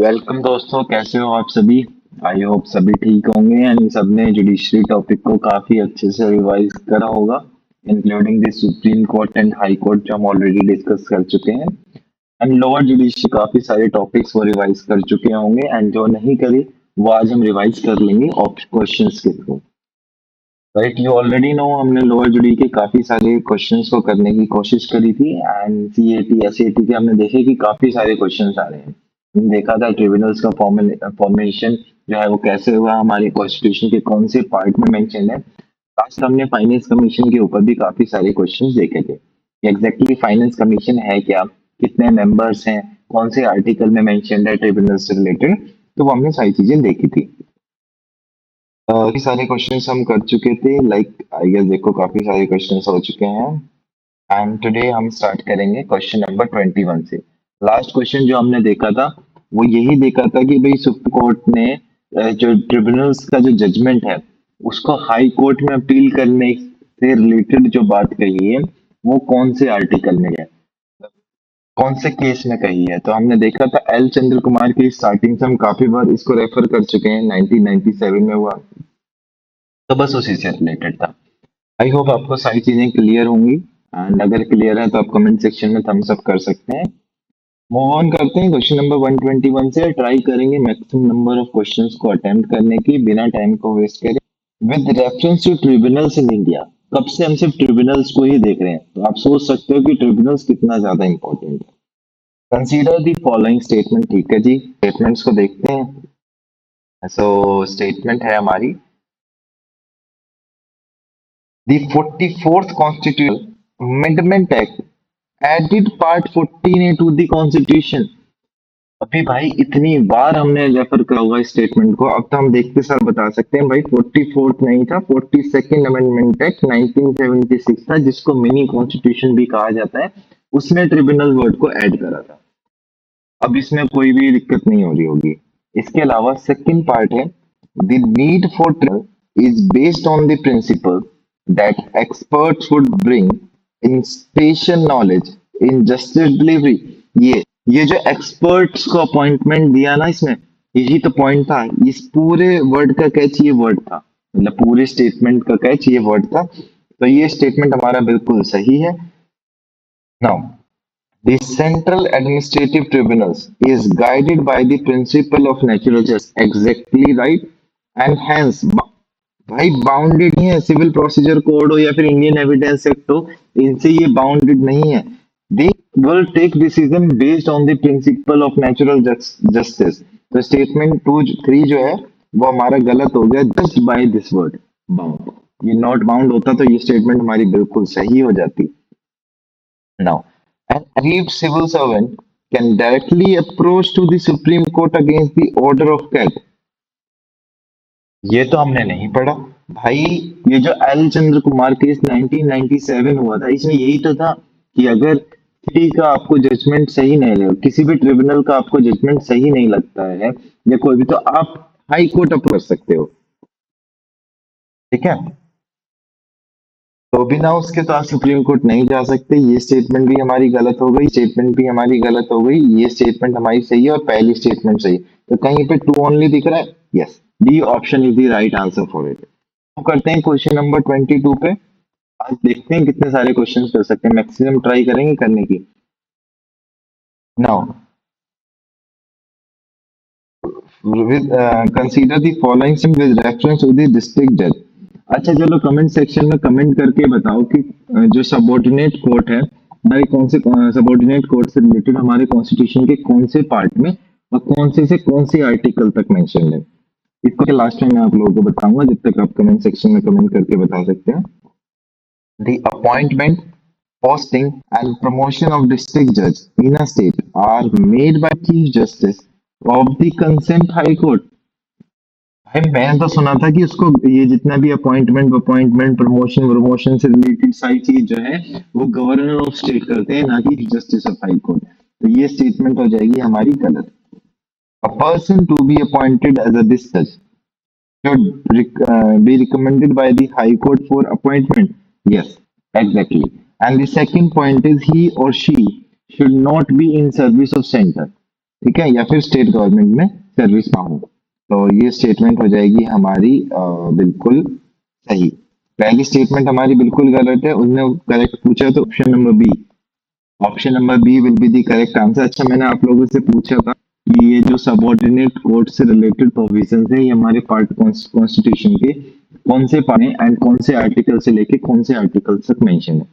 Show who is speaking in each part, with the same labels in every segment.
Speaker 1: Welcome दोस्तों, कैसे हो आप सभी। आई होप सभी ठीक होंगे एंड सबने जुडिशरी टॉपिक को काफी अच्छे से रिवाइज करा होगा, including the supreme court and high court जो हम ऑलरेडी डिस्कस कर चुके हैं। एंड लोअर जुडिशरी काफी सारे टॉपिक्स वो रिवाइज कर चुके होंगे एंड जो नहीं करी वो आज हम रिवाइज कर लेंगे क्वेश्चंस के through. Right, you already know हमने लोअर जुडी के काफी सारे क्वेश्चंस को करने की कोशिश करी थी एंड सीएटी एसएटी के हमने देखे कि काफी सारे क्वेश्चंस आ रहे हैं। हमने देखा था ट्रिब्यूनल्स का फॉर्मेशन जो है वो कैसे हुआ, हमारे कॉन्स्टिट्यूशन के कौन से पार्ट में मेंशन है। लास्ट हमने फाइनेंस कमीशन के ऊपर भी काफी सारे क्वेश्चंस देखे थे। एग्जैक्टली फाइनेंस कमीशन है क्या, कितने मेंबर्स हैं, कौन से आर्टिकल में मेंशन है ट्रिब्यूनल से रिलेटेड, तो वो हमने सारी चीजें देखी थी। काफी सारे क्वेश्चंस हम कर चुके थे, लाइक आई गेस देखो काफी सारे क्वेश्चंस हो चुके हैं एंड टुडे हम स्टार्ट करेंगे क्वेश्चन नंबर 21 से। लास्ट क्वेश्चन जो हमने देखा था वो यही देखा था कि भाई सुप्रीम कोर्ट ने जो ट्रिब्यूनल्स का जो जजमेंट है उसको हाई कोर्ट में अपील करने से रिलेटेड जो बात कही है वो कौन से आर्टिकल में है, कौन से केस में कही है। तो हमने देखा था एल चंद्र कुमार की स्टार्टिंग से हम काफी बार इसको रेफर कर चुके हैं, 1997 में हुआ, तो बस उसी से रिलेटेड था। आई होप आपको सारी चीजें क्लियर होंगी एंड अगर क्लियर है तो आप कमेंट सेक्शन में थम्स अप कर सकते हैं। मूव ऑन करते हैं क्वेश्चन नंबर 121 से। ट्राई करेंगे मैक्सिमम नंबर ऑफ क्वेश्चंस को अटेम्प्ट करने की बिना टाइम को वेस्ट करें। With reference to tribunals in India, कब से हम सिर्फ ट्रिब्यूनल्स को ही देख रहे हैं तो आप सोच सकते हो कि ट्रिब्यूनल्स कितना ज्यादा इंपॉर्टेंट है। कंसीडर दी फॉलोइंग स्टेटमेंट, ठीक है जी, स्टेटमेंट्स को देखते हैं। सो स्टेटमेंट है हमारी, The 44th Constitutional Amendment Act added Part 14A to the Constitution। अभी भाई इतनी बार हमने रेफर करा होगा इस स्टेटमेंट को, अब तो हम देखते सर बता सकते हैं भाई 44th नहीं था, 42nd अमेंडमेंट एक्ट 1976 था जिसको मिनी कॉन्स्टिट्यूशन भी कहा जाता है। उसने ट्रिब्यूनल वर्ड को ऐड करा था। अब इसमें कोई भी दिक्कत नहीं हो रही होगी। इसके अलावा सेकंड पार्ट है, the need for tribunal is based on the principal that experts would bring in special knowledge in justice delivery. ये जो एक्सपर्ट्स को अपॉइंटमेंट दिया ना इसमें, यही तो पॉइंट था। इस पूरे वर्ड का कैच ये वर्ड था, मतलब पूरे स्टेटमेंट का कैच ये वर्ड था। तो ये स्टेटमेंट हमारा बिल्कुल सही है। Now the Central Administrative Tribunals is guided by the principle of natural justice. Exactly right. And hence, भाई बाउंडेड नहीं है, सिविल प्रोसीजर कोड हो या फिर इंडियन एविडेंस एक्ट हो, इनसे ये बाउंडेड नहीं है। They will take decision based on the principle of natural justice. तो स्टेटमेंट 2-3 जो है वो हमारा गलत हो गया, just by this word bound. ये नॉट बाउंड होता तो ये स्टेटमेंट हमारी बिल्कुल सही हो जाती। Now, an aggrieved civil servant can directly approach to the Supreme Court against the order of CAT। ये तो हमने नहीं पढ़ा भाई। ये जो एल चंद्र कुमार केस 1997 हुआ था, इसमें यही तो था कि अगर किसी का आपको जजमेंट सही नहीं लगे, किसी भी ट्रिब्यूनल का आपको जजमेंट सही नहीं लगता है या कोई भी, तो आप हाई कोर्ट अप्रोच कर सकते हो। ठीक है, तो बिना उसके तो आप सुप्रीम कोर्ट नहीं जा सकते। ये स्टेटमेंट भी हमारी गलत हो गई, स्टेटमेंट भी हमारी गलत हो गई, ये स्टेटमेंट हमारी सही है और पहली स्टेटमेंट सही। तो कहीं पे 2 ओनली दिख रहा है, yes, D option is the right answer for it. तो करते हैं क्वेश्चन नंबर 22 पे। आज देखते हैं कितने सारे क्वेश्चन कर सकते हैं, मैक्सिमम ट्राई करेंगे करने की। Now consider the following with reference to the district जज। अच्छा चलो कमेंट सेक्शन में कमेंट करके बताओ कि जो सबऑर्डिनेट कोर्ट है हमारे कौन से सबऑर्डिनेट कोर्ट से रिलेटेड हमारे कॉन्स्टिट्यूशन के कौन से पार्ट में और कौन से आर्टिकल तक मेंशन है। इसको के लास्ट में मैं आप लोगों को बताऊंगा, जब तक आप कमेंट सेक्शन में कमेंट करके बता सकते हैं। The appointment, posting and promotion of district judge in a state are made by Chief Justice of the concerned High Court। भाई मैंने तो सुना था कि उसको ये जितना भी अपॉइंटमेंट प्रमोशन से रिलेटेड सारी चीज जो है वो गवर्नर ऑफ स्टेट करते हैं, ना कि जस्टिस ऑफ हाई कोर्ट। तो ये स्टेटमेंट हो जाएगी हमारी गलत। A person to be appointed as a district judge should be recommended by the high court for appointment, yes, exactly। And the second point is he or she should not be in service of center। ठीक है, या फिर state government में service पाऊँ। तो ये statement हो जाएगी हमारी बिल्कुल सही। पहली स्टेटमेंट हमारी बिल्कुल गलत है, उसने करेक्ट पूछा तो option number B will be the correct answer. अच्छा, मैंने आप लोगों से पूछा था कि ये जो सबऑर्डिनेट कोर्ट से रिलेटेड प्रोविजन है, ये हमारे पार्ट कॉन्स्टिट्यूशन के कौन से पार्ट में एंड कौन से आर्टिकल से लेके कौन से आर्टिकल तक मेंशन है।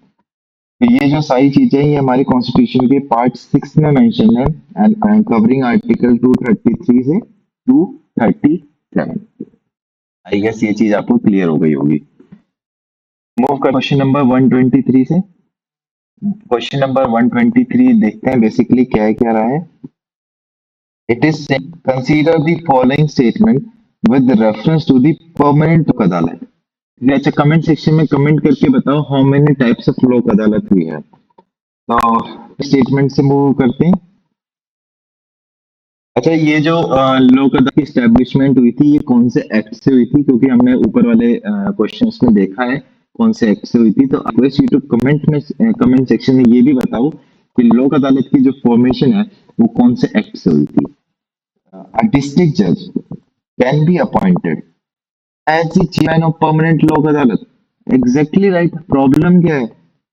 Speaker 1: तो ये जो सारी चीजें ये हमारे कॉन्स्टिट्यूशन के पार्ट 6 में मेंशन है एंड कवरिंग आर्टिकल 233 से 237। आई गेस ये चीज आपको क्लियर हो गई होगी। मूव कर क्वेश्चन नंबर 123 से। क्वेश्चन नंबर 123 देखते हैं बेसिकली क्या रहा है। It is consider the following statement with reference to the permanent Lok Adalat. अच्छा, कमेंट सेक्शन में कमेंट करके बताओ हाउ मेनी टाइप्स ऑफ लोक अदालत हुई है। तो स्टेटमेंट से मूव करते हैं। अच्छा, ये जो लोक अदालत की स्टैब्लिशमेंट हुई थी, ये कौन से एक्ट से हुई थी? क्योंकि हमने ऊपर वाले क्वेश्चंस में देखा है कौन से एक्ट से हुई थी। तो request you to comment section में ये भी बताओ कि लोक अदालत की जो फॉर्मेशन है वो कौन से एक्ट से हुई थी। A district judge can be appointed as the chairman of permanent लोक अदालत। Exactly right. प्रॉब्लम क्या है?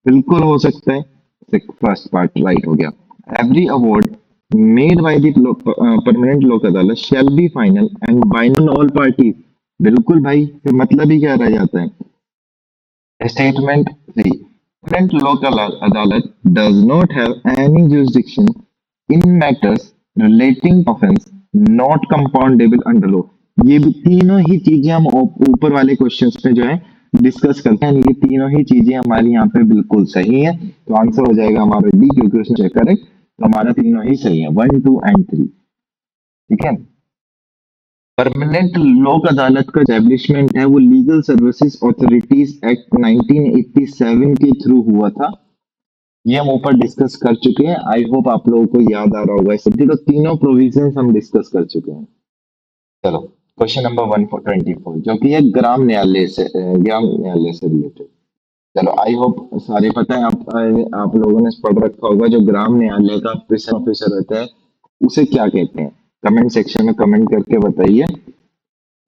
Speaker 1: बिल्कुल हो सकता है। फर्स्ट पार्ट राइट हो गया। Every award made by the permanent Lok अदालत shall be final and bind all parties. बिल्कुल भाई, फिर मतलब ही क्या रह जाता है। Statement 3. Permanent local adalat does not have any jurisdiction in matters relating to offence not compoundable under law। ये भी तीनों ही चीजें हम ऊपर वाले क्वेश्चंस में जो है डिस्कस करते हैं। ये तीनों ही चीजें हमारी यहाँ पे बिल्कुल सही है। तो आंसर हो जाएगा हमारा डी, क्योंकि उसने चेक करेक्ट। तो हमारा तीनों ही सही है, 1, 2 एंड 3। ठीक है। परमानेंट लोक अदालत का एस्टेब्लिशमेंट है वो लीगल सर्विसेज अथॉरिटीज एक्ट 1987 के थ्रू हुआ था। ये हम ऊपर डिस्कस कर चुके हैं। आई होप आप लोगों को याद आ रहा होगा। इसलिए तो तीनों प्रोविजंस हम डिस्कस कर चुके हैं। चलो क्वेश्चन नंबर 124 जो कि है ग्राम न्यायालय से रिलेटेड। चलो आई होप सारे पता है। आप लोगों ने पढ़ रखा होगा जो ग्राम न्यायालय का प्रिसाइडिंग ऑफिसर होता है उसे क्या कहते हैं। कमेंट सेक्शन में कमेंट करके बताइए।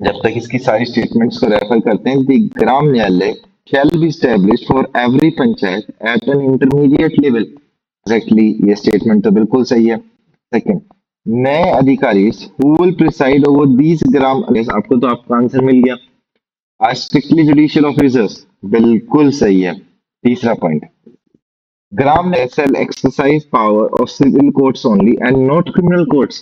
Speaker 1: जब तक इसकी सारी स्टेटमेंट्स को रेफर करते हैं। द ग्राम न्यायालय shall be established for every panchayat at an intermediate level। Exactly ये स्टेटमेंट तो बिल्कुल सही है। सेकंड, नए अधिकारी who will preside over these ग्राम, आपको तो आपका आंसर मिल गया। are strictly judicial officers, बिल्कुल सही है। तीसरा point, gram shall exercise power of civil courts only and not criminal courts।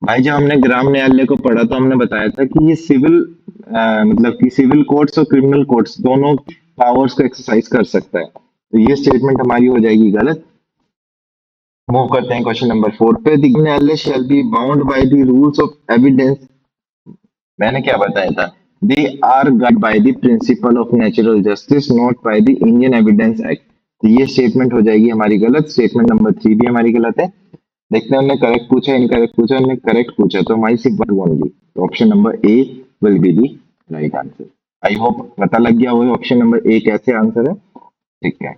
Speaker 1: भाई जब हमने ग्राम न्यायालय को पढ़ा तो हमने बताया था कि ये सिविल मतलब कि सिविल कोर्ट्स और क्रिमिनल कोर्ट्स दोनों पावर्स को एक्सरसाइज कर सकता है। तो ये स्टेटमेंट हमारी हो जाएगी गलत। मूव करते हैं क्वेश्चन नंबर 4 पे। द न्यायालय shall be bound by the rules of evidence. मैंने क्या बताया था? They are guide by the principle of natural justice not by the Indian Evidence Act. तो ये स्टेटमेंट हो जाएगी हमारी गलत। स्टेटमेंट नंबर 3 भी हमारी गलत है। देखते हैं हमने करेक्ट पूछा, इनकरेक्ट पूछा, हमने करेक्ट पूछा तो हमारी सिर्फ वन ओनली। तो option number A will be the right answer. I hope पता लग गया होगा ऑप्शन नंबर ए कैसे आंसर है। ठीक है,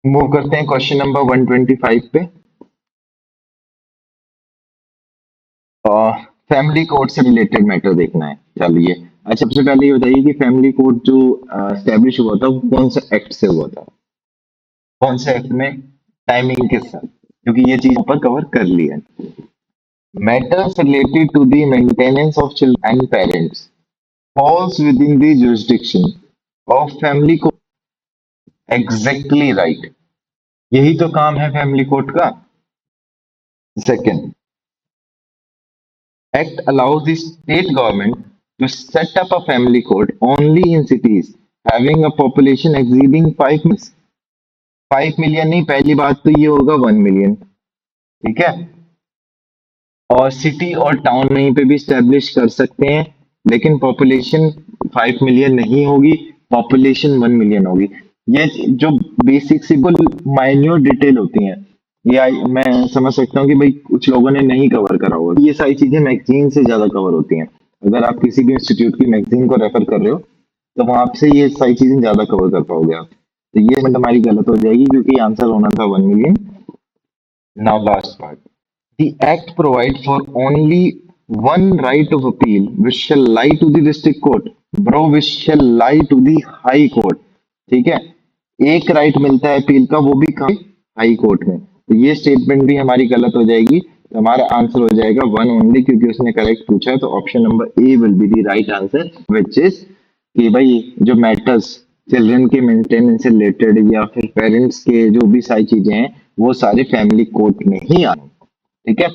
Speaker 1: मूव करते हैं क्वेश्चन नंबर 125 पे। फैमिली कोर्ट से रिलेटेड मैटर देखना है। चलिए, अच्छा सबसे पहले ये बताइए कि फैमिली कोर्ट जो स्टैब्लिश हुआ था वो कौन सा एक्ट से हुआ था? कौन से एक्ट में, टाइमिंग के साथ, क्योंकि ये चीज ऊपर कवर कर ली है। Matters related to the maintenance of children and parents falls within the jurisdiction of family court। Exactly right। यही तो काम है फैमिली कोर्ट का। Second, Act allows the state government to set up a family court only in cities having a population exceeding 5 million। 5 million नहीं, पहली बात तो ये होगा 1 million। ठीक है, और सिटी और टाउन में पे भी स्टैब्लिश कर सकते हैं, लेकिन पॉपुलेशन 5 मिलियन नहीं होगी, पॉपुलेशन 1 मिलियन होगी। ये जो बेसिक सिंपल माइन्यूट डिटेल होती हैं, ये मैं समझ सकता हूँ कि भाई कुछ लोगों ने नहीं कवर करा होगा। ये सारी चीजें मैगजीन से ज्यादा कवर होती हैं। अगर आप किसी भी इंस्टीट्यूट की मैगजीन को रेफर कर रहे हो तो वहां से ये सारी चीजें ज्यादा कवर कर पाओगे आप। तो ये हमारी गलत हो जाएगी क्योंकि आंसर होना था 1 million. Now last part. The Act provides for only one right of appeal, which shall lie to the district court. Bro, which shall lie to the high court. ठीक है, एक राइट मिलता है अपील का, वो भी कहाँ? हाई कोर्ट में। तो ये स्टेटमेंट भी हमारी गलत हो जाएगी, तो हमारा आंसर हो जाएगा वन ओनली, क्योंकि उसने करेक्ट पूछा है। तो option number A will be the right answer, which is कि भाई जो मैटर्स चिल्ड्रन के मेंटेनेंस से रिलेटेड या फिर पेरेंट्स के जो भी सारी चीजें हैं, वो सारे फैमिली कोर्ट में ही आए। ठीक है,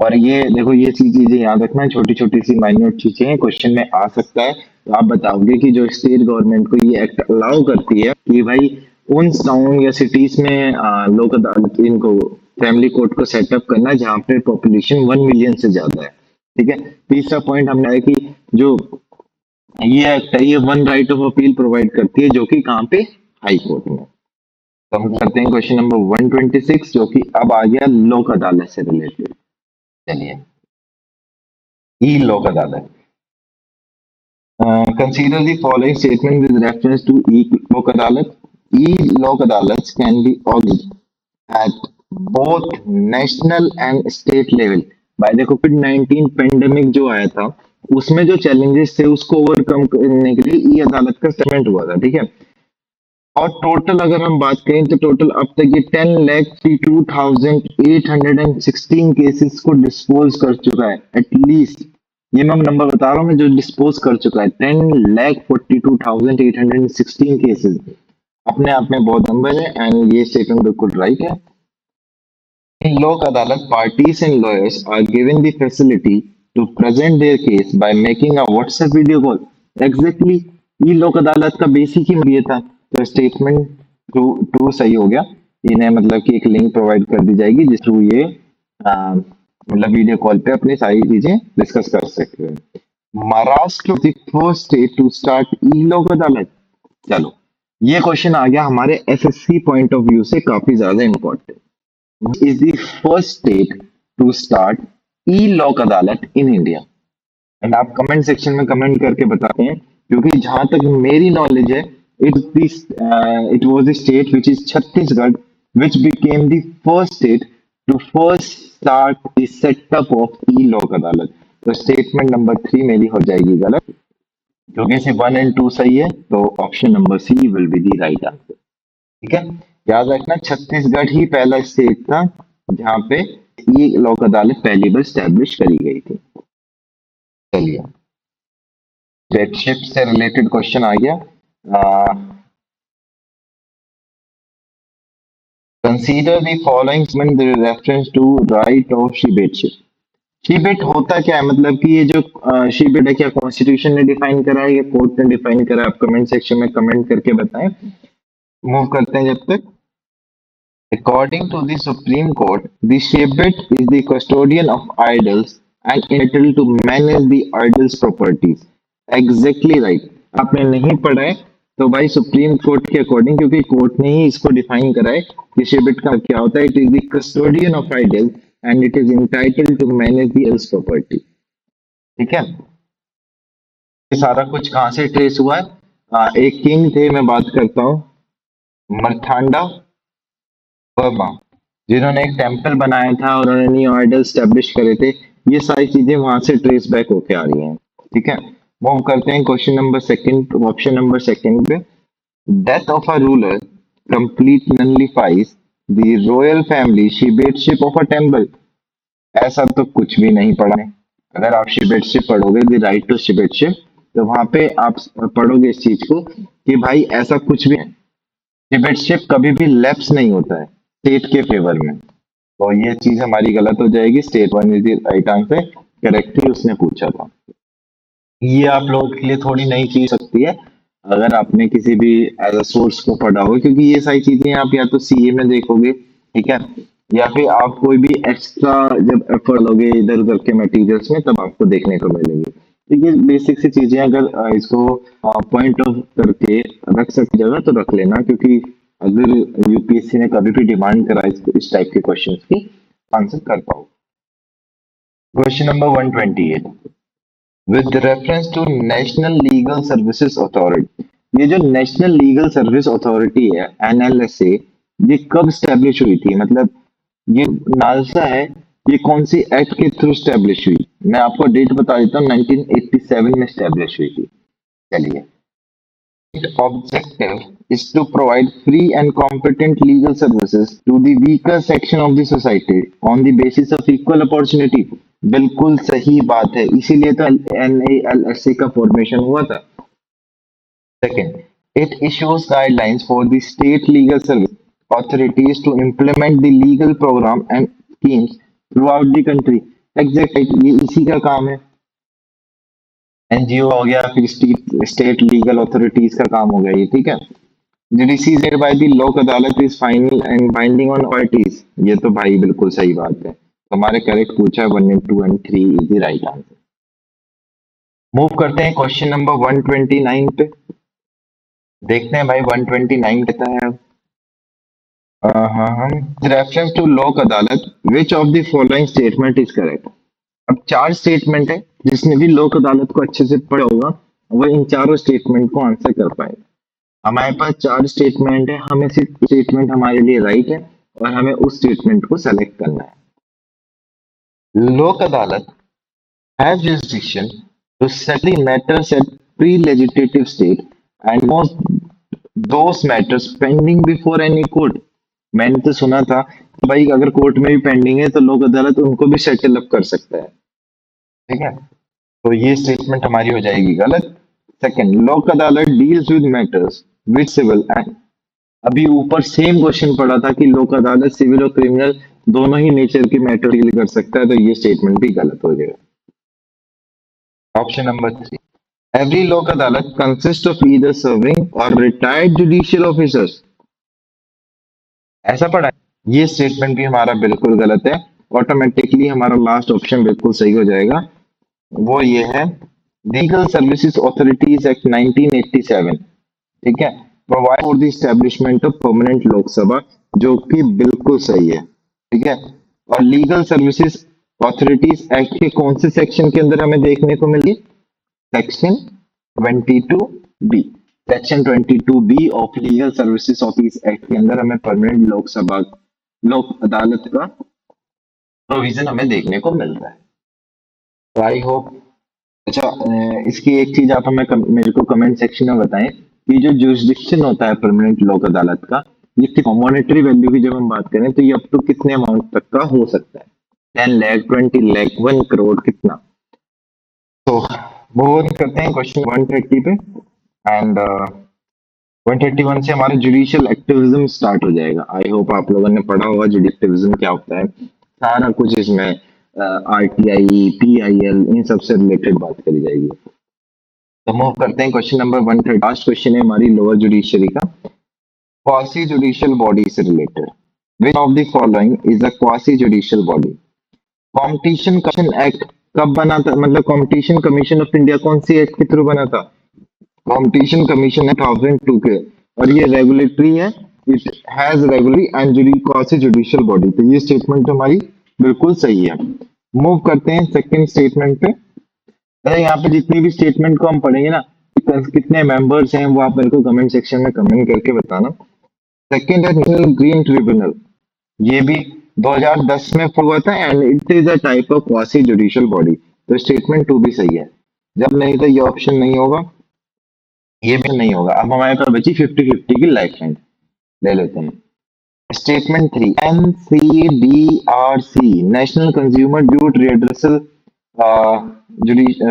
Speaker 1: और ये देखो, ये सी चीजें याद रखना, छोटी छोटी सी माइन्यूट चीजें हैं, क्वेश्चन में आ सकता है। तो आप बताओगे कि जो स्टेट गवर्नमेंट को ये एक्ट अलाउ करती है कि भाई उन टाउन या सिटीज में लोक अदालत इनको फैमिली कोर्ट को सेटअप करना जहाँ पे पॉपुलेशन 1 मिलियन से ज्यादा है। ठीक है, तीसरा पॉइंट हमने आया कि जो ये एक्ट है, ये one right of appeal provide करती है, जो कि कहाँ पे? हाई कोर्ट में। तो हम करते हैं क्वेश्चन नंबर 126, जो कि अब आ गया लोक अदालत से रिलेटेड। चलिए, ई लोक अदालत। Consider the following statement with reference to e-lok adalat. E-lok adalats can be organized at both national and state level. By the COVID-19 pandemic जो आया था, उसमें जो चैलेंजेस थे उसको ओवरकम करने के लिए ई अदालत का स्टेटमेंट हुआ था। ठीक है, और टोटल अगर हम बात करें तो टोटल अब तक ये 10,52,816 केसेस को डिस्पोज कर चुका है एटलीस्ट। ये मैं नंबर बता रहा हूँ, मैं जो डिस्पोज कर चुका है 10,42,816 केसेस, अपने आप में बहुत नंबर है, एंड ये स्टेटमेंट बिल्कुल राइट है। In Lok Adalat, parties and lawyers are given the facility to present their case by making a WhatsApp video call. Exactly, ये लोक अदालत का बेसिक ही ये था। तो स्टेटमेंट टू सही हो गया। इन्हें मतलब कि एक लिंक प्रोवाइड कर दी जाएगी जिस थ्रू ये मतलब वीडियो कॉल पे अपनी सारी चीजें डिस्कस कर सकते हैं। Maharashtra the first state to start e Lok Adalat. चलो, ये क्वेश्चन आ गया हमारे एसएससी पॉइंट ऑफ व्यू से काफी ज्यादा important. is the first state to start e-लोक अदालत in India? एंड आप कमेंट सेक्शन में कमेंट करके बताते हैं, क्योंकि जहां तक मेरी नॉलेज है, it was the state which is Chhattisgarh, which became the first state to first start the setup of e-लोक अदालत। तो स्टेटमेंट नंबर 3 मेरी हो जाएगी गलत, क्योंकि सिर्फ 1 और 2 सही है। तो option number C will be the right answer. ठीक है, याद रखना, छत्तीसगढ़ ही पहला स्टेट था जहां पे ये लोक अदालत पहली बार स्टैब्लिश करी गई थी। चलिए, स्टेटशिप से रिलेटेड क्वेश्चन आ गया। Consider the following with reference to right of shebaitship. Shebait होता क्या है, मतलब कि ये जो शिबेट है, क्या कॉन्स्टिट्यूशन ने डिफाइन करा है या कोर्ट ने डिफाइन करा है? आप कमेंट सेक्शन में कमेंट करके बताएं। मूव करते हैं जब तक। According to the Supreme Court, the Shebet is the custodian of idols and entitled to manage the idols' properties. Exactly right. आपने नहीं पढ़ा है तो भाई सुप्रीम कोर्ट के अकॉर्डिंग, क्योंकि कोर्ट ने ही इसको डिफाइन करा है कि शेबेट का क्या होता है। It is the custodian of idols and it is entitled to manage the idol's property. ठीक है, ये सारा कुछ कहाँ से ट्रेस हुआ है? एक किंग थे, मैं बात करता हूँ मर्थांडा वर्मा, जिन्होंने एक टेम्पल बनाया था और उन्होंने न्यू आइडल स्टैब्लिश करे थे। ये सारी चीजें वहां से ट्रेस बैक होके आ रही हैं। ठीक है, मूव करते हैं question number second, option number second पे। Death of a ruler complete nullifies the royal family shebaitship of a temple. ऐसा तो कुछ भी नहीं पढ़ा है। अगर आप शिबेटशिप पढ़ोगे, द राइट टू शिबेटशिप, तो वहां पे आप पढ़ोगे इस चीज को कि भाई ऐसा कुछ भी है, शिबेटशिप कभी भी लैप्स नहीं होता है स्टेट के फेवर में। तो ये चीज हमारी गलत हो जाएगी। State 1 is the right answer, correctly उसने पूछा था। ये आप लोगों के लिए थोड़ी नई चीज सकती है अगर आपने किसी भी एज अ सोर्स को पढ़ा हो, क्योंकि ये सारी चीजें आप या तो सीए में देखोगे, ठीक है, या फिर आप कोई भी एक्स्ट्रा जब एफर्ट लोगे इधर उधर के मटेरियल्स में, तब आपको देखने को मिलेंगे। तो ये बेसिक सी चीजें अगर इसको पॉइंट ऑफ करके रख सकते जगह तो रख लेना, क्योंकि अगर यूपीएससी ने कभी भी डिमांड करा इस टाइप के क्वेश्चन की, आंसर कर पाओ। Question number 128, with reference to national legal services authority. ये जो नेशनल लीगल सर्विस अथॉरिटी है, एनएलएसए, ये कब स्टैब्लिश हुई थी? मतलब ये नालसा है, ये कौन सी एक्ट के थ्रू स्टैब्लिश हुई? मैं आपको डेट बता देता हूँ, 1987 में स्टैब्लिश हुई थी। चलिए, its objective is to provide free and competent legal services to the weaker section of the society on the basis of equal opportunity। बिल्कुल सही बात है, इसीलिए तो NALSA का फॉर्मेशन हुआ था। Second, it issues guidelines for the state legal service authorities to implement the legal program and schemes throughout the country। Exact ये इसी का काम है। एनजीओ हो गया, फिर स्टेट लीगल अथॉरिटीज का काम हो गया ये, ठीक है। जुडिशरी मेड बाय द लोक अदालत is final and binding on parties. ये तो भाई बिल्कुल सही बात है, हमारे करेक्ट पूछा है, 1 and 2 and 3 is the right answer. Move करते हैं क्वेश्चन नंबर 129 पे। देखते हैं भाई 129 कहता है हम रेफरेंस टू लोक अदालत which of the following statement is correct. अब चार स्टेटमेंट है, जिसने भी लोक अदालत को अच्छे से पढ़ा होगा वो इन चारों स्टेटमेंट को आंसर कर पाएगा। हमारे पास चार स्टेटमेंट है, हमें सिर्फ स्टेटमेंट हमारे लिए राइट है और हमें उस स्टेटमेंट को सेलेक्ट करना है। लोक अदालत has jurisdiction to settle matters at pre-legislative state and most those matters pending before any court। मैंने तो सुना था कि भाई अगर कोर्ट में भी पेंडिंग है तो लोक अदालत उनको भी सेटल अप कर सकता है, ठीक है। तो ये स्टेटमेंट हमारी हो जाएगी गलत। Second, Lok Adalat deals with matters with civil and, अभी ऊपर सेम क्वेश्चन पड़ा था कि लोक अदालत सिविल और क्रिमिनल दोनों ही नेचर के मैटर डील कर सकता है, तो ये स्टेटमेंट भी गलत हो जाएगा। ऑप्शन नंबर 3, एवरी लोक अदालत कंसिस्ट ऑफ ईदर सर्विंग और रिटायर्ड जुडिशियल ऑफिसर्स, ऐसा पड़ा है। ये स्टेटमेंट भी हमारा बिल्कुल गलत है। ऑटोमेटिकली हमारा लास्ट ऑप्शन बिल्कुल सही हो जाएगा, वो ये है लीगल सर्विसेज अथॉरिटीज एक्ट 1987, ठीक है, provide for the establishment of permanent Lok Sabha, जो कि बिल्कुल सही है, ठीक है। और लीगल सर्विसेज अथॉरिटीज एक्ट के कौन से सेक्शन के अंदर हमें देखने को मिली? Section 22B। Section 22B of legal services office act के अंदर हमें परमानेंट लोकसभा लोक अदालत का प्रोविजन हमें देखने को मिलता है। आई होप, अच्छा इसकी एक चीज आप हमें मेरे को कमेंट सेक्शन में बताएं कि जो जुरिस्डिक्शन होता है परमानेंट लोक अदालत का, ये मॉनेटरी वैल्यू की जब हम बात करें तो ये अप टू कितने अमाउंट तक का हो सकता है? 10 लाख, 20 लाख, 1 करोड़, कितना? तो मूव करते हैं क्वेश्चन 130 पे एंड 131 से हमारा जुडिशियल एक्टिविज्म स्टार्ट हो जाएगा। आई होप आप लोगों ने पढ़ा होगा जुडिशियल एक्टिविज्म क्या होता है, सारा कुछ इसमें RTI, PIL इन सब से रिलेटेड बात करी जाएगी। तो मूव करते हैं क्वेश्चन नंबर 130। लास्ट क्वेश्चन है हमारी लोअर जुडिशरी का, क्वासी जुडिशियल बॉडी से related. Which of the following is a quasi judicial body? Competition commission act कब बना था, मतलब कॉम्पिटिशन कमीशन ऑफ इंडिया कौन सी एक्ट के थ्रू बना था? कॉम्पिटिशन कमीशन है 2002 के, और ये रेगुलेटरी है, it has regulatory and quasi judicial body. तो ये स्टेटमेंट हमारी बिल्कुल सही है। मूव करते हैं सेकंड स्टेटमेंट पे। अरे यहाँ पे जितनी भी स्टेटमेंट को हम पढ़ेंगे ना, कितने मेंबर्स हैं वो आप मेरे को कमेंट सेक्शन में कमेंट करके बताना। सेकंड है नेशनल ग्रीन ट्रिब्यूनल, ये भी 2010 में हुआ था and it is a type of quasi judicial body. तो स्टेटमेंट 2 भी सही है, जब नहीं तो ये ऑप्शन नहीं होगा, ये भी नहीं होगा। अब हमारे पास बची 50-50 की लाइफ लाइन, ले लेते हैं। स्टेटमेंट 3, NCDRC नेशनल कंज्यूमर ड्यूट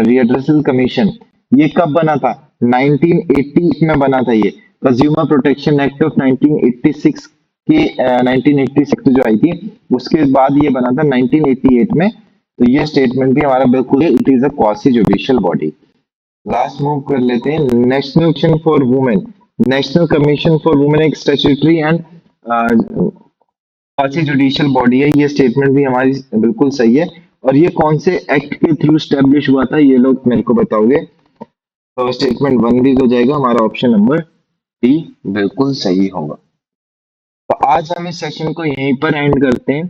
Speaker 1: रियड्रेसल कमीशन, ये कब बना था? 1980 में बना था। ये कंज्यूमर प्रोटेक्शन एक्ट ऑफ 1986 के 1986 जो आई थी उसके बाद ये बना था 1988 में। तो ये स्टेटमेंट भी हमारा बिल्कुल है, it is a quasi judicial body. Last move कर लेते हैं, national commission for women. National commission for women एक statutory and quasi judicial body है। ये स्टेटमेंट भी हमारी बिल्कुल सही है। और ये कौन से एक्ट के थ्रू स्टैब्लिश हुआ था, ये लोग मेरे को बताओगे। तो स्टेटमेंट 1 भी हो जाएगा, हमारा ऑप्शन नंबर डी बिल्कुल सही होगा। तो आज हम इस सेशन को यहीं पर एंड करते हैं।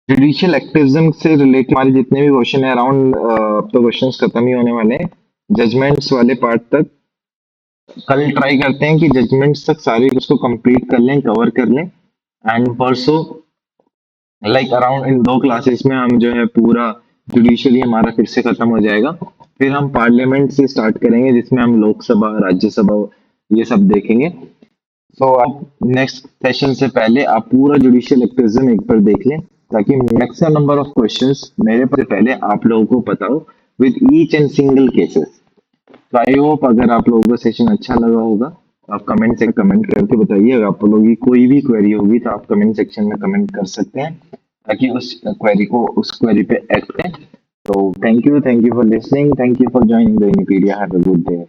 Speaker 1: जुडिशियल एक्टिविज्म से रिलेटेड हमारे जितने भी क्वेश्चन है अराउंड, अब तो क्वेश्चंस खत्म ही होने वाले हैं जजमेंट्स वाले पार्ट तक। कल ट्राई करते हैं कि जजमेंट्स तक सारे उसको कंप्लीट कर लें, कवर कर लें, एंड परसों लाइक अराउंड इन 2 क्लासेस में हम जो है पूरा जुडिशरी हमारा फिर से खत्म हो जाएगा। फिर हम पार्लियामेंट से स्टार्ट करेंगे जिसमें हम लोकसभा, राज्यसभा ये सब देखेंगे। तो आप नेक्स्ट सेशन से पहले आप पूरा जुडिशियल एक्टिविज्म एक बार देख लें, ताकि मैक्सिमम नंबर ऑफ क्वेश्चंस मेरे से पहले आप लोगों को पता हो with each and single cases. तो आई होप अगर आप लोगों को सेशन अच्छा लगा होगा तो आप कमेंट से कमेंट करके बताइए। अगर आप लोगों की कोई भी क्वेरी होगी तो आप कमेंट सेक्शन में कमेंट कर सकते हैं, ताकि उस क्वेरी पे एक्ट करें। तो thank you for listening, thank you for joining the Unipedia. Have a good day.